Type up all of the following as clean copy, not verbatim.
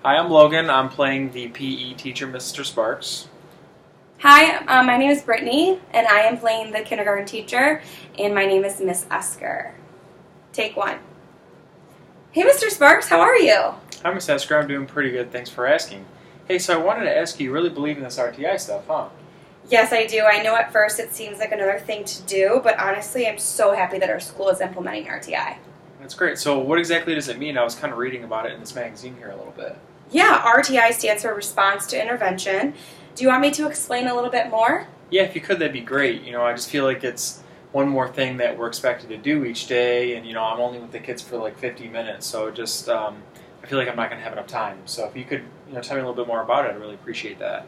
Hi, I'm Logan. I'm playing the PE teacher, Mr. Sparks. Hi, my name is Brittany, and I am playing the kindergarten teacher, and my name is Miss Esker. Take one. Hey, Mr. Sparks, how are you? Hi, Miss Esker. I'm doing pretty good. Thanks for asking. Hey, so I wanted to ask you really believe in this RTI stuff, huh? Yes, I do. I know at first it seems like another thing to do, but honestly, I'm so happy that our school is implementing RTI. That's great. So what exactly does it mean? I was kind of reading about it in this magazine here a little bit. Yeah, RTI stands for Response to Intervention. Do you want me to explain a little bit more? Yeah, if you could, that'd be great. I just feel like it's one more thing that we're expected to do each day, and, I'm only with the kids for like 50 minutes, so just, I feel like I'm not going to have enough time. So if you could, tell me a little bit more about it, I'd really appreciate that.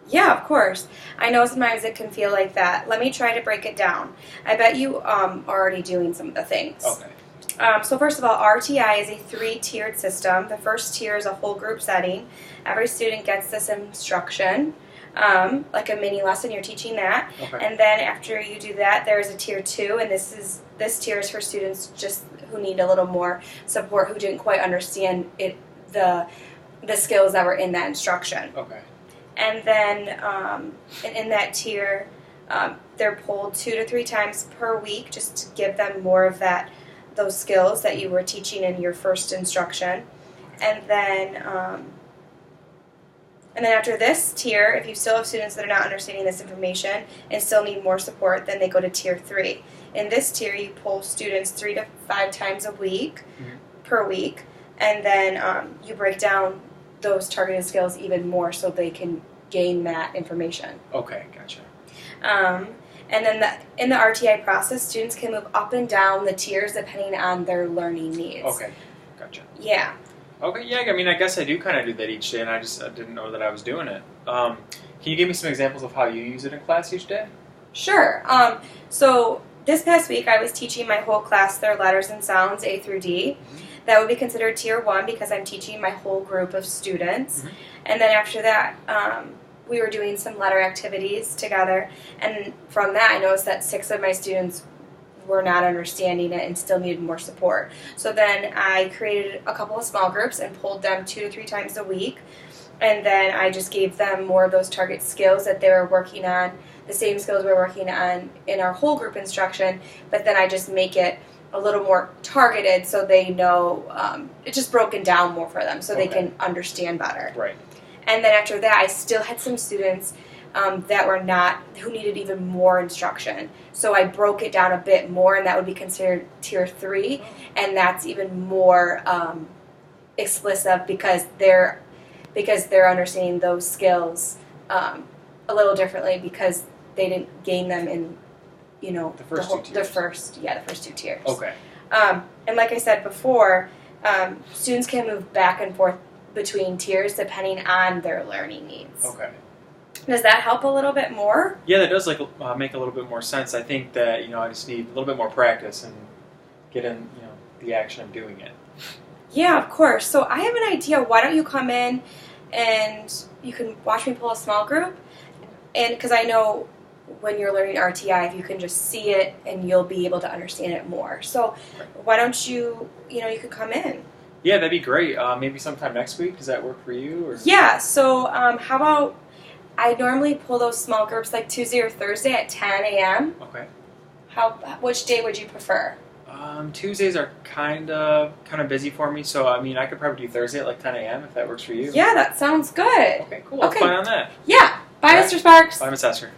Yeah, of course. I know sometimes it can feel like that. Let me try to break it down. I bet you are already doing some of the things. Okay. So first of all, RTI is a 3-tiered system. The first tier is a whole group setting. Every student gets this instruction, like a mini lesson. You're teaching that. Okay. And then after you do that, there is a tier 2, and this tier is for students just who need a little more support, who didn't quite understand the skills that were in that instruction. Okay. And then in that tier, they're pulled 2 to 3 times per week just to give them more of those skills that you were teaching in your first instruction. And then after this tier, if you still have students that are not understanding this information and still need more support, then they go to tier 3. In this tier, you pull students 3 to 5 times a week, per week, and then you break down those targeted skills even more so they can gain that information. Okay, gotcha. And then in the RTI process, students can move up and down the tiers depending on their learning needs. Okay, gotcha. Yeah. Okay, yeah, I guess I do kind of do that each day, and I didn't know that I was doing it. Can you give me some examples of how you use it in class each day? Sure. So this past week, I was teaching my whole class their letters and sounds, A through D. That would be considered tier 1 because I'm teaching my whole group of students. And then after that, we were doing some letter activities together. And from that, I noticed that 6 of my students were not understanding it and still needed more support. So then I created a couple of small groups and pulled them 2 to 3 times a week. And then I just gave them more of those target skills that they were working on, the same skills we were working on in our whole group instruction, but then I just make it a little more targeted so they know, it's just broken down more for them so they can understand better. Right. And then after that, I still had some students who needed even more instruction. So I broke it down a bit more, and that would be considered tier 3, and that's even more explicit because they're understanding those skills a little differently because they didn't gain them in the first 2 tiers. Okay. And like I said before, students can move back and forth between tiers depending on their learning needs. Okay. Does that help a little bit more? Yeah, that does make a little bit more sense. I think that I just need a little bit more practice and get in the action of doing it. Yeah, of course. So I have an idea. Why don't you come in and you can watch me pull a small group? And because I know when you're learning RTI, if you can just see it and you'll be able to understand it more. So why don't you could come in? Yeah, that'd be great. Maybe sometime next week. Does that work for you? Or? Yeah, so how about I normally pull those small groups like Tuesday or Thursday at 10 a.m. Okay. Which day would you prefer? Tuesdays are kind of busy for me, so I could probably do Thursday at like 10 a.m. if that works for you. Yeah, that sounds good. Okay, cool. I'll plan on that. Yeah. Bye, Mr. Sparks. Bye, Miss Esker.